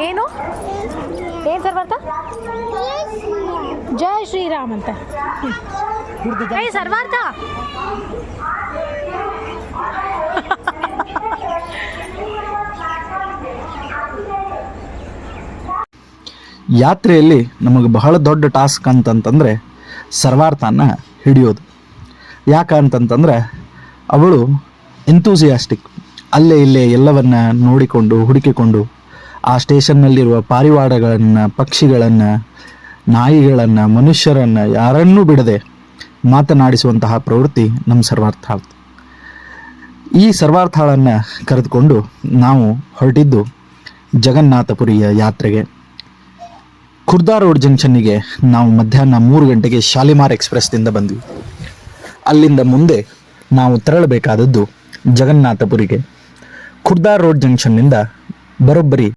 ಏನು ಏನು ಸರ್ವಾರ್ಥ? ಜೈ ಶ್ರೀರಾಮ್ ಅಂತ. ಏ ಸರ್ವಾರ್ಥ ಯಾತ್ರೆಯಲ್ಲಿ ನಮಗೆ ಬಹಳ ದೊಡ್ಡ ಟಾಸ್ಕ್ ಅಂತಂತಂದರೆ ಸರ್ವಾರ್ಥನ ಹಿಡಿಯೋದು. ಯಾಕಂತಂತಂದರೆ ಅವಳು ಎಂತೂಸಿಯಾಸ್ಟಿಕ್, ಅಲ್ಲೇ ಇಲ್ಲೇ ಎಲ್ಲವನ್ನ ನೋಡಿಕೊಂಡು ಹುಡುಕಿಕೊಂಡು ಆ ಸ್ಟೇಷನ್ನಲ್ಲಿರುವ ಪಾರಿವಾಳಗಳನ್ನು, ಪಕ್ಷಿಗಳನ್ನು, ನಾಯಿಗಳನ್ನು, ಮನುಷ್ಯರನ್ನು ಯಾರನ್ನೂ ಬಿಡದೆ ಮಾತನಾಡಿಸುವಂತಹ ಪ್ರವೃತ್ತಿ ನಮ್ಮ ಸರ್ವಾರ್ಥಾಳ. ಈ ಸರ್ವಾರ್ಥಾಳನ್ನು ಕರೆದುಕೊಂಡು ನಾವು ಹೊರಟಿದ್ದು ಜಗನ್ನಾಥಪುರಿಯ ಯಾತ್ರೆಗೆ. ಖುರ್ದಾ ರೋಡ್ ಜಂಕ್ಷನ್ನಿಗೆ ನಾವು ಮಧ್ಯಾಹ್ನ 3 ಗಂಟೆಗೆ ಶಾಲಿಮಾರ್ ಎಕ್ಸ್ಪ್ರೆಸ್ದಿಂದ ಬಂದ್ವಿ. ಅಲ್ಲಿಂದ ಮುಂದೆ ನಾವು ತೆರಳಬೇಕಾದದ್ದು ಜಗನ್ನಾಥಪುರಿಗೆ. ಖುರ್ದಾ ರೋಡ್ ಜಂಕ್ಷನ್ನಿಂದ ಬರೋಬ್ಬರಿ